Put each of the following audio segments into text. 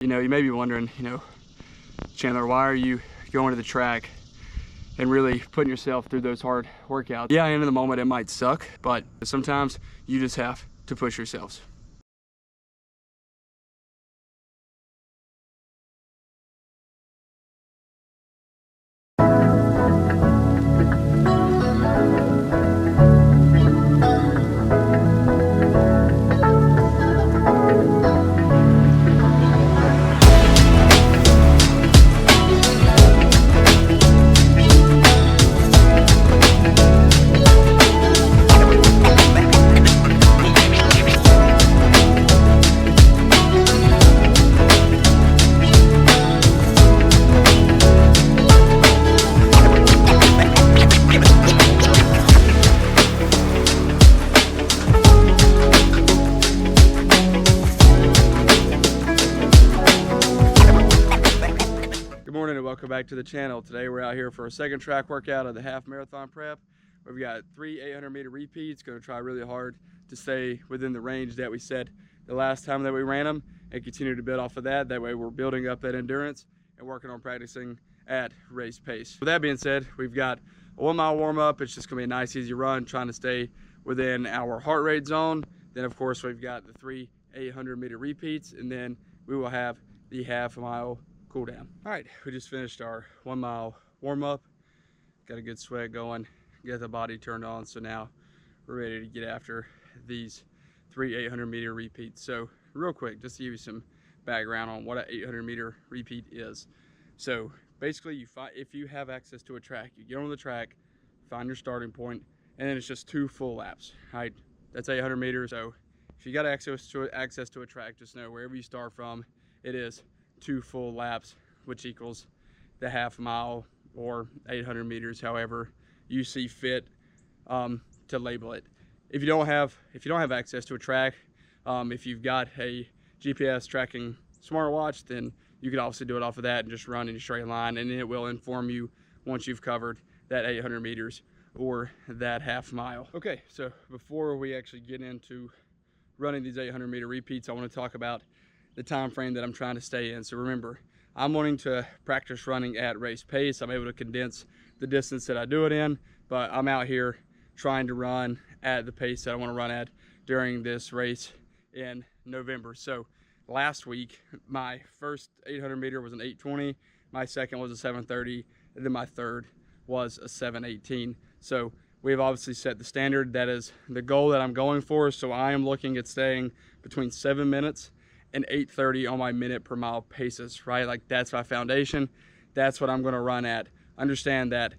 You know, you may be wondering, Chandler, why are you going to the track and really putting yourself through those hard workouts? Yeah, in the moment it might suck, but sometimes you just have to push yourselves. Welcome back to the channel. Today we're out here for a second track workout of the half marathon prep. We've got 3 800-meter repeats. Going to try really hard to stay within the range that we set the last time that we ran them and continue to build off of that. That way we're building up that endurance and working on practicing at race pace. With that being said, we've got a 1 mile warm up. It's just going to be a nice easy run, trying to stay within our heart rate zone. Then of course we've got the 3 800-meter repeats, and then we will have the half mile cool down. All right, we just finished our 1 mile warm up. Got a good sweat going, get the body turned on. So now we're ready to get after these 3 800-meter repeats. So real quick, just to give you some background on what an 800-meter repeat is. So basically, if you have access to a track, you get on the track, find your starting point, and then it's just 2 full laps. All right, that's 800 meters. So if you got access to a track, just know wherever you start from, it is 2 full laps, which equals the half mile or 800 meters, however you see fit to label it. If you don't have access to a track, if you've got a GPS tracking smartwatch, then you can obviously do it off of that and just run in a straight line, and it will inform you once you've covered that 800 meters or that half mile. Okay, so before we actually get into running these 800-meter repeats, I want to talk about the time frame that I'm trying to stay in. So remember, I'm wanting to practice running at race pace. I'm able to condense the distance that I do it in, but I'm out here trying to run at the pace that I want to run at during this race in November. So last week, my first 800-meter was an 8:20, my second was a 7:30, and then my third was a 7:18. So we've obviously set the standard. That is the goal that I'm going for. So I am looking at staying between 7 minutes and 8:30 on my minute per mile paces, right? Like, that's my foundation. That's what I'm going to run at. Understand that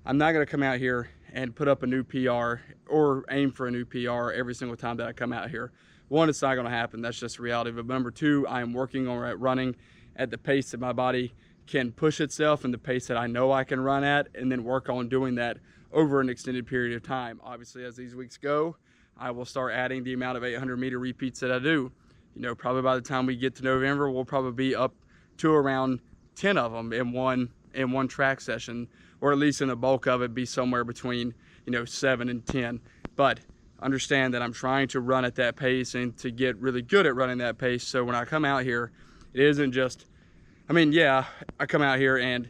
I'm not going to come out here and put up a new PR or aim for a new PR every single time that I come out here. One, it's not going to happen. That's just reality. But number two, I am working on running at the pace that my body can push itself and the pace that I know I can run at, and then work on doing that over an extended period of time. Obviously, as these weeks go, I will start adding the amount of 800-meter repeats that I do. Probably by the time we get to November, we'll probably be up to around 10 of them in one track session, or at least in the bulk of it be somewhere between 7 and 10. But understand that I'm trying to run at that pace and to get really good at running that pace. So when I come out here, it isn't just, yeah, I come out here and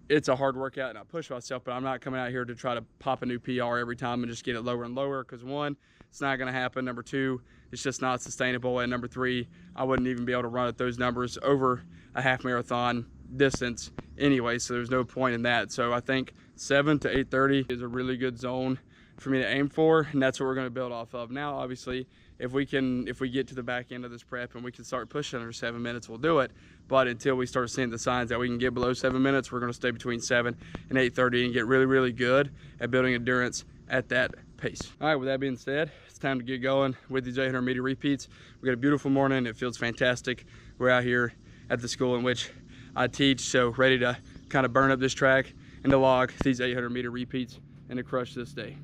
it's a hard workout and I push myself, but I'm not coming out here to try to pop a new PR every time and just get it lower and lower, because one, it's not going to happen. Number two, it's just not sustainable. And number three, I wouldn't even be able to run at those numbers over a half marathon distance anyway, so there's no point in that. So I think 7 to 8:30 is a really good zone for me to aim for, and that's what we're going to build off of. Now, obviously, if we get to the back end of this prep and we can start pushing under 7 minutes, we'll do it. But until we start seeing the signs that we can get below 7 minutes, we're going to stay between 7 and 8:30 and get really, really good at building endurance at that pace. All right, with that being said, it's time to get going with these 800-meter repeats. We got a beautiful morning. It feels fantastic. We're out here at the school in which I teach, so ready to kind of burn up this track and to log these 800-meter repeats and to crush this day.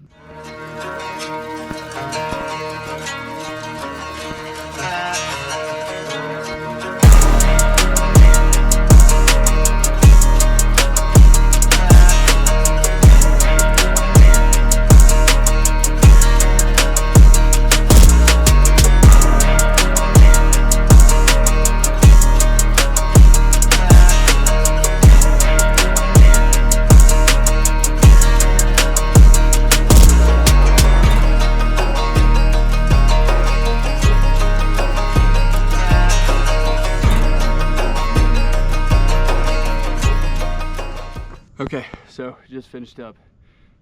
Okay, so just finished up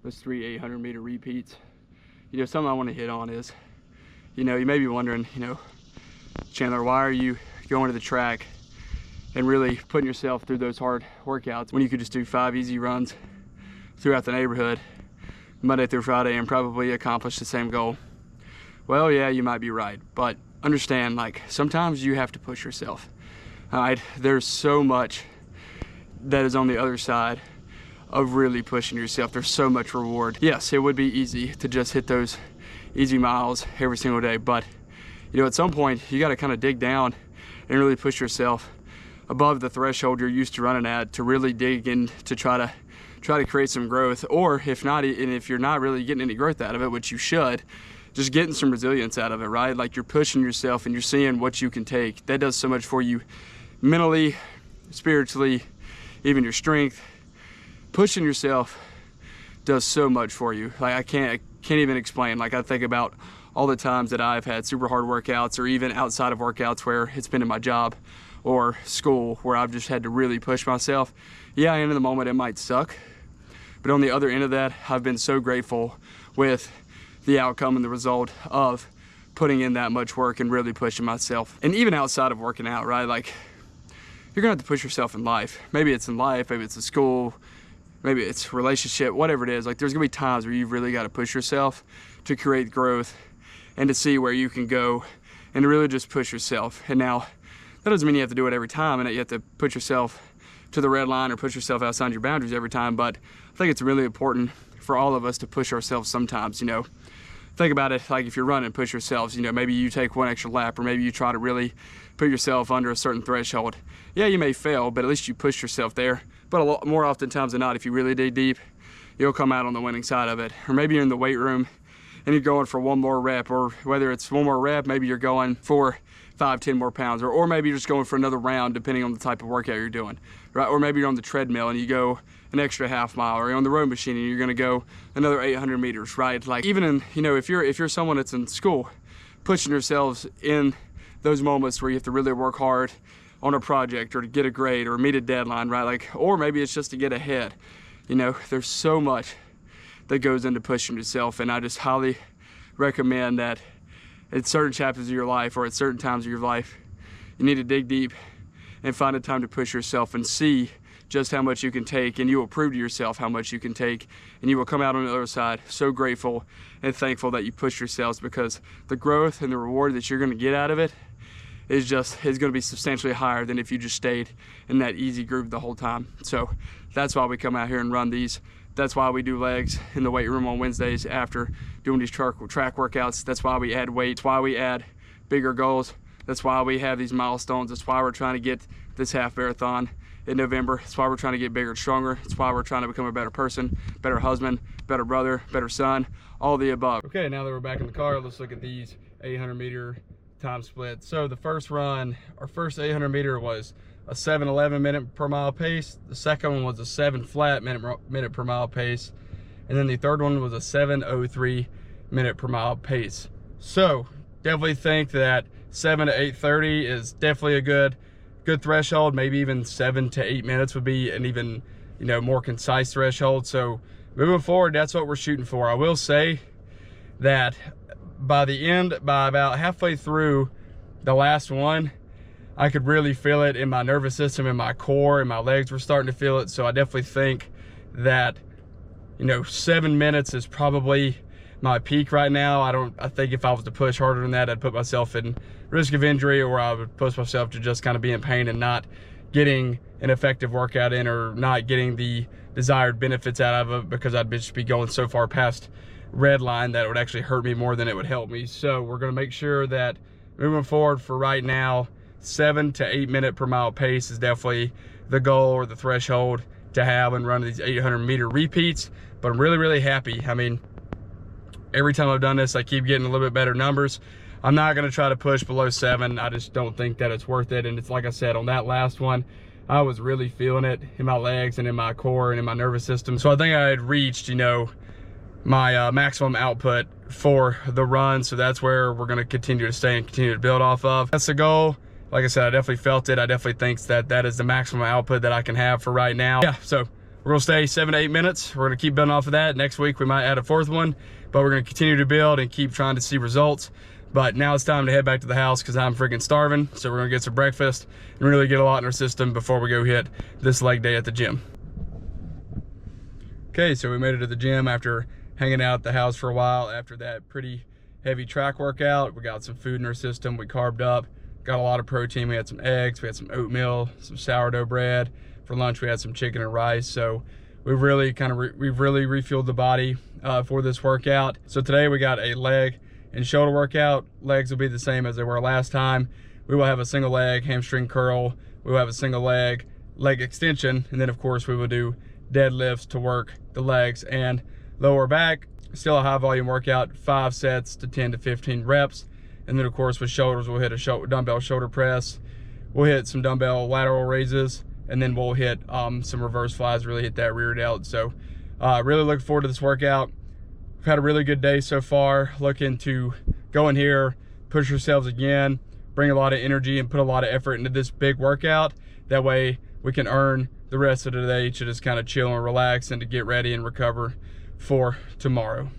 those 3 800-meter repeats. You know, something I want to hit on is, you know, you may be wondering, you know, Chandler, why are you going to the track and really putting yourself through those hard workouts when you could just do 5 easy runs throughout the neighborhood Monday through Friday and probably accomplish the same goal? Well, yeah, you might be right, but understand, like, sometimes you have to push yourself. All right, there's so much that is on the other side of really pushing yourself. There's so much reward. Yes, it would be easy to just hit those easy miles every single day, but you know, at some point you got to kind of dig down and really push yourself above the threshold you're used to running at, to really dig in to try to create some growth. Or if not, and if you're not really getting any growth out of it, which you should, just getting some resilience out of it, right? Like, you're pushing yourself and you're seeing what you can take. That does so much for you mentally, spiritually, even your strength. Pushing yourself does so much for you. Like, I can't even explain. Like, I think about all the times that I've had super hard workouts, or even outside of workouts where it's been in my job or school, where I've just had to really push myself. Yeah, in the moment it might suck, but on the other end of that, I've been so grateful with the outcome and the result of putting in that much work and really pushing myself. And even outside of working out, right? Like, you're gonna have to push yourself in life. Maybe it's in life, maybe it's in school, maybe it's relationship, whatever it is. Like, there's gonna be times where you've really got to push yourself to create growth and to see where you can go and to really just push yourself. And now, that doesn't mean you have to do it every time and that you have to put yourself to the red line or push yourself outside your boundaries every time, but I think it's really important for all of us to push ourselves sometimes. You know, think about it, like, if you're running, push yourselves. You know, maybe you take one extra lap, or maybe you try to really put yourself under a certain threshold. Yeah, you may fail, but at least you pushed yourself there. But a lot more often times than not, if you really dig deep, you'll come out on the winning side of it. Or maybe you're in the weight room and you're going for one more rep, or whether it's one more rep, maybe you're going for 5, 10 more pounds, or maybe you're just going for another round, depending on the type of workout you're doing, right? Or maybe you're on the treadmill and you go an extra half mile, or you're on the row machine and you're gonna go another 800 meters, right? Like, even in, you know, if you're someone that's in school, pushing yourselves in those moments where you have to really work hard on a project, or to get a grade, or meet a deadline, right? Like, or maybe it's just to get ahead. You know, there's so much that goes into pushing yourself, and I just highly recommend that at certain chapters of your life, or at certain times of your life, you need to dig deep and find a time to push yourself and see just how much you can take, and you will prove to yourself how much you can take, and you will come out on the other side so grateful and thankful that you pushed yourselves, because the growth and the reward that you're going to get out of it is going to be substantially higher than if you just stayed in that easy groove the whole time. So that's why we come out here and run these. That's why we do legs in the weight room on Wednesdays after doing these track workouts. That's why we add weight. That's why we add bigger goals. That's why we have these milestones. That's why we're trying to get this half marathon in November. That's why we're trying to get bigger and stronger. That's why we're trying to become a better person, better husband, better brother, better son, all the above. Okay, now that we're back in the car, let's look at these 800-meter time split. So the first run, our first 800-meter was a 7:11 minute per mile pace. The second one was a 7 flat minute per mile pace. And then the third one was a 7:03 minute per mile pace. So definitely think that 7 to 8:30 is definitely a good threshold. Maybe even 7 to 8 minutes would be an even, you know, more concise threshold. So moving forward, that's what we're shooting for. I will say that by about halfway through the last one, I could really feel it in my nervous system, in my core, and my legs were starting to feel it. So I definitely think that, you know, 7 minutes is probably my peak right now. I think if I was to push harder than that, I'd put myself in risk of injury, or I would push myself to just kind of be in pain and not getting an effective workout in, or not getting the desired benefits out of it, because I'd just be going so far past red line that it would actually hurt me more than it would help me. So we're going to make sure that moving forward, for right now, 7 to 8 minute per mile pace is definitely the goal, or the threshold to have and run these 800-meter repeats. But I'm really, really happy. I mean, every time I've done this, I keep getting a little bit better numbers. I'm not going to try to push below 7. I just don't think that it's worth it. And it's like I said, on that last one, I was really feeling it in my legs and in my core and in my nervous system. So I think I had reached, you know, my maximum output for the run. So that's where we're going to continue to stay and continue to build off of. That's the goal. Like I said, I definitely felt it. I definitely think that that is the maximum output that I can have for right now. Yeah, so We're gonna stay 7 to 8 minutes. We're gonna keep building off of that. Next week we might add a 4th one, but we're gonna continue to build and keep trying to see results. But now it's time to head back to the house because I'm freaking starving. So we're gonna get some breakfast and really get a lot in our system before we go hit this leg day at the gym. Okay, so we made it to the gym after hanging out at the house for a while after that pretty heavy track workout. We got some food in our system. We carved up, got a lot of protein. We had some eggs, we had some oatmeal, some sourdough bread. For lunch, we had some chicken and rice. So we've really refueled the body for this workout. So today we got a leg and shoulder workout. Legs will be the same as they were last time. We will have a single leg hamstring curl. We will have a single leg extension. And then of course we will do deadlifts to work the legs and lower back. Still a high volume workout, 5 sets to 10 to 15 reps. And then of course with shoulders, we'll hit a dumbbell shoulder press. We'll hit some dumbbell lateral raises, and then we'll hit some reverse flies, really hit that rear delt. So really looking forward to this workout. We've had a really good day so far. Looking to go in here, push yourselves again, bring a lot of energy and put a lot of effort into this big workout. That way we can earn the rest of the day to just kind of chill and relax and to get ready and recover for tomorrow.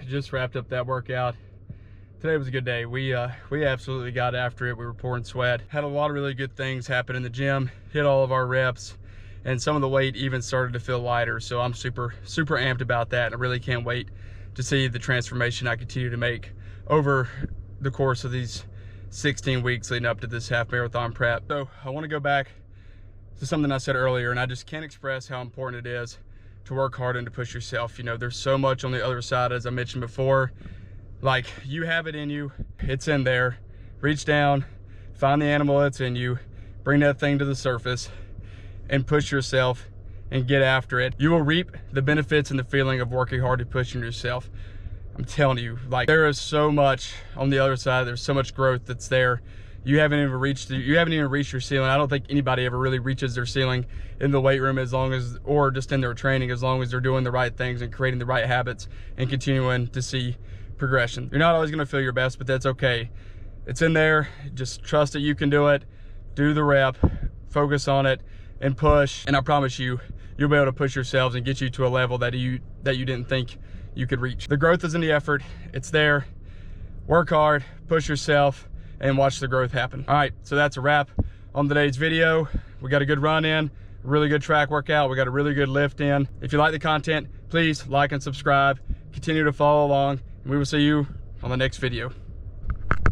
Just wrapped up that workout. Today was a good day. We absolutely got after it. We were pouring sweat. Had a lot of really good things happen in the gym. Hit all of our reps, and some of the weight even started to feel lighter. So I'm super amped about that. And I really can't wait to see the transformation I continue to make over the course of these 16 weeks leading up to this half marathon prep. So I want to go back to something I said earlier, and I just can't express how important it is to work hard and to push yourself. You know, there's so much on the other side, as I mentioned before. Like, you have it in you, it's in there. Reach down, find the animal that's in you, bring that thing to the surface, and push yourself and get after it. You will reap the benefits and the feeling of working hard and pushing yourself. I'm telling you, like, there is so much on the other side. There's so much growth that's there. You haven't even reached your ceiling. I don't think anybody ever really reaches their ceiling in the weight room, as long as, or just in their training, as long as they're doing the right things and creating the right habits and continuing to see progression. You're not always gonna feel your best, but that's okay. It's in there. Just trust that you can do it. Do the rep, focus on it, and push. And I promise you, you'll be able to push yourselves and get you to a level that you didn't think you could reach. The growth is in the effort. It's there. Work hard, push yourself, and watch the growth happen. All right, so that's a wrap on today's video. We got a good run in, a really good track workout. We got a really good lift in. If you like the content, please like and subscribe. Continue to follow along, and we will see you on the next video.